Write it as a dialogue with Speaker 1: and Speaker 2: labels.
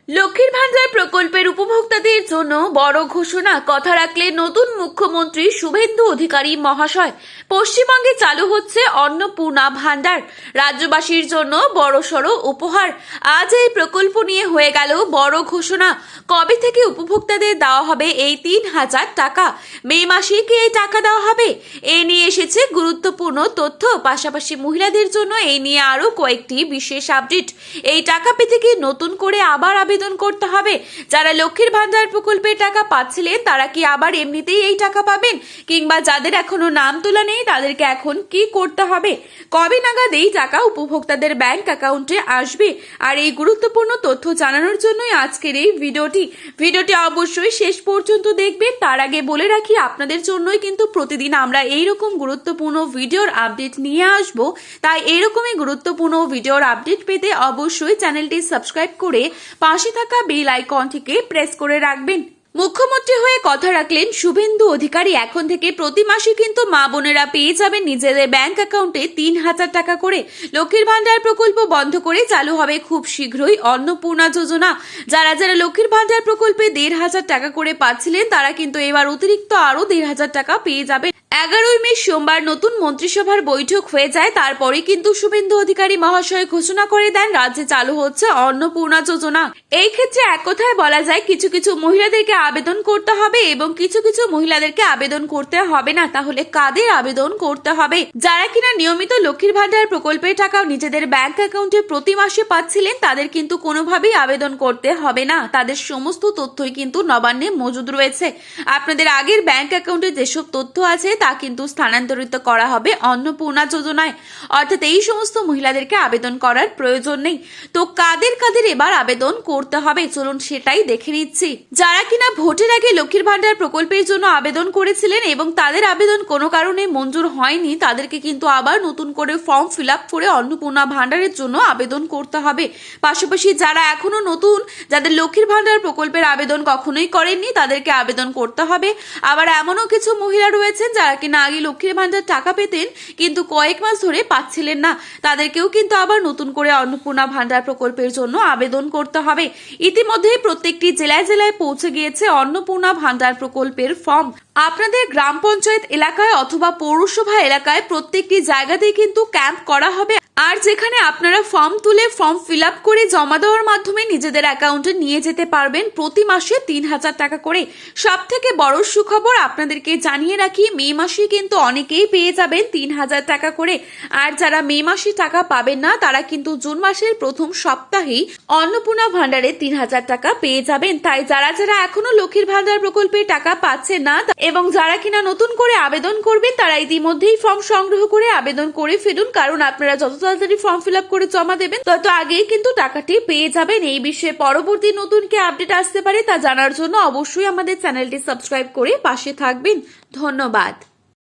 Speaker 1: লক্ষ্মীর ভান্ডার প্রকল্পের উপভোক্তাদের জন্য বড় ঘোষণা। কথা রাখলেন নতুন মুখ্যমন্ত্রী শুভেন্দু অধিকারী মহাশয়। পশ্চিমবঙ্গে চালু হচ্ছে অন্নপূর্ণা ভান্ডার, রাজ্যবাসীর জন্য বড়সড় উপহার। আজ এই প্রকল্প নিয়ে হয়ে গেল বড় ঘোষণা। কবে থেকে উপভোক্তাদের দেওয়া হবে এই ৩,০০০ টাকা? মে মাসে কি এই টাকা দেওয়া হবে? এ নিয়ে এসেছে গুরুত্বপূর্ণ তথ্য। পাশাপাশি মহিলাদের জন্য এই নিয়ে আরো কয়েকটি বিশেষ আপডেট। এই টাকা পেতে কি নতুন করে আবার আবেদন করতে হবে? যারা লক্ষ্মীর ভান্ডার প্রকল্পের টাকা পাচ্ছিলেন তারা কি আবার এমনিতেই এই টাকা পাবেন, কিংবা যাদের এখনো নাম তোলা নেই তাদেরকে এখন কি করতে হবে? কবে নাগাদ এই টাকা উপভোক্তাদের ব্যাংক অ্যাকাউন্টে আসবে? আর এই গুরুত্বপূর্ণ তথ্য জানানোর জন্যই আজকের এই ভিডিওটি অবশ্যই শেষ পর্যন্ত দেখবেন। তার আগে বলে রাখি, আপনাদের জন্যই কিন্তু প্রতিদিন আমরা এইরকম গুরুত্বপূর্ণ ভিডিওর আপডেট নিয়ে আসব। তাই এইরকমই গুরুত্বপূর্ণ ভিডিওর আপডেট পেতে অবশ্যই চ্যানেলটি সাবস্ক্রাইব করে পাশে থাকা বেল আইকনটিকে প্রেস করে রাখবেন। মুখ্যমন্ত্রী হয়ে কথা রাখলেন শুভেন্দু অধিকারী। এখন থেকে প্রতি মাসে কিন্তু মা বোনেরা পেয়ে যাবেন নিজেদের ব্যাংক অ্যাকাউন্টে ৩,০০০ টাকা করে। লক্ষ্মীর ভান্ডার প্রকল্প বন্ধ করে চালু হবে খুব শীঘ্রই অন্নপূর্ণা যোজনা। যারা লক্ষ্মীর ভান্ডার প্রকল্পে ১,৫০০ টাকা করে পাচ্ছিলেন তারা কিন্তু এবার অতিরিক্ত আরো ১,৫০০ টাকা পেয়ে যাবেন। ১১ই মে সোমবার নতুন মন্ত্রিসভার বৈঠক হয়ে যায়। তারপরে কিন্তু শুভেন্দু অধিকারী মহাশয় ঘোষণা করে দেন রাজ্যে চালু হচ্ছে অন্নপূর্ণা যোজনা। এই ক্ষেত্রে এক কথায় বলা যায়, কিছু কিছু মহিলাদেরকে আবেদন করতে হবে এবং কিছু কিছু মহিলাদেরকে আবেদন করতে হবে না। তাহলে কাদের আবেদন করতে হবে? যারা কিনা নিয়মিত লক্ষ্মীর ভান্ডার প্রকল্পের টাকা নিজেদের ব্যাংক অ্যাকাউন্টে প্রতি মাসে পাচ্ছিলেন তাদের কিন্তু কোনোভাবেই আবেদন করতে হবে না। তাদের সমস্ত তথ্যই কিন্তু নবান্নে মজুদ রয়েছে। আপনাদের আগের ব্যাংক অ্যাকাউন্টে যেসব তথ্য আছে তা কিন্তু স্থানান্তরিত করা হবে অন্নপূর্ণা যোজনায়। অর্থাৎ এই সমস্ত মহিলাদেরকে আবেদন করার প্রয়োজন নেই। তো কাদের এবার আবেদন করতে হবে চলুন সেটাই দেখে নিচ্ছি। যারা কিনা ভোটের আগে লক্ষ্মীর ভান্ডার প্রকল্পের জন্য আবেদন করেছিলেন এবং তাদের আবেদন কোনো কারণে মঞ্জুর হয়নি, তাদেরকে কিন্তু আবার নতুন করে ফর্ম ফিল আপ করে অন্নপূর্ণা ভান্ডারের জন্য আবেদন করতে হবে। পাশাপাশি যারা এখনো নতুন, যাদের লক্ষ্মীর ভান্ডার প্রকল্পের আবেদন কখনোই করেননি, তাদেরকে আবেদন করতে হবে। আবার এমনও কিছু মহিলা রয়েছেন যারা কিনা আগে লক্ষ্মীর ভান্ডার টাকা পেতেন কিন্তু কয়েক মাস ধরে পাচ্ছিলেন না, তাদেরকেও কিন্তু আবার নতুন করে অন্নপূর্ণা ভান্ডার প্রকল্পের জন্য আবেদন করতে হবে। ইতিমধ্যে প্রত্যেকটি জেলায় পৌঁছে গিয়েছে অন্নপূর্ণা ভান্ডার প্রকল্পের ফর্ম। আপনাদের গ্রাম পঞ্চায়েত এলাকায় অথবা পৌরসভা এলাকায় প্রত্যেকটি জায়গাতেই কিন্তু ক্যাম্প করা হবে। আর যেখানে আপনারা ফর্ম তুলে ফর্ম ফিল আপ করে জমা দেওয়ার মাধ্যমে নিজেদের অ্যাকাউন্টে নিয়ে যেতে পারবেন প্রতি মাসে ৩,০০০ টাকা করে। সব থেকে বড় সুখবর আপনাদেরকে জানিয়ে রাখি, মে মাসে কিন্তু অনেকেই পেয়ে যাবেন ৩,০০০ টাকা করে। আর যারা মে মাসে টাকা পাবেন না তারা কিন্তু জুন মাসের প্রথম সপ্তাহেই অন্নপূর্ণা ভান্ডারে ৩,০০০ টাকা পেয়ে যাবেন। তাই যারা এখনো লক্ষ্মীর ভান্ডার প্রকল্পে টাকা পাচ্ছেন না এবং যারা কিনা নতুন করে আবেদন করবেন তারা ইতিমধ্যেই ফর্ম সংগ্রহ করে আবেদন করে ফেলুন। কারণ আপনারা যত তাড়াতাড়ি ফর্ম ফিল আপ করে জমা দেবেন তত আগেই কিন্তু টাকাটি পেয়ে যাবেন। এই বিষয়ে পরবর্তী নতুন কি আপডেট আসতে পারে তা জানার জন্য অবশ্যই আমাদের চ্যানেলটি সাবস্ক্রাইব করে পাশে থাকবেন। ধন্যবাদ।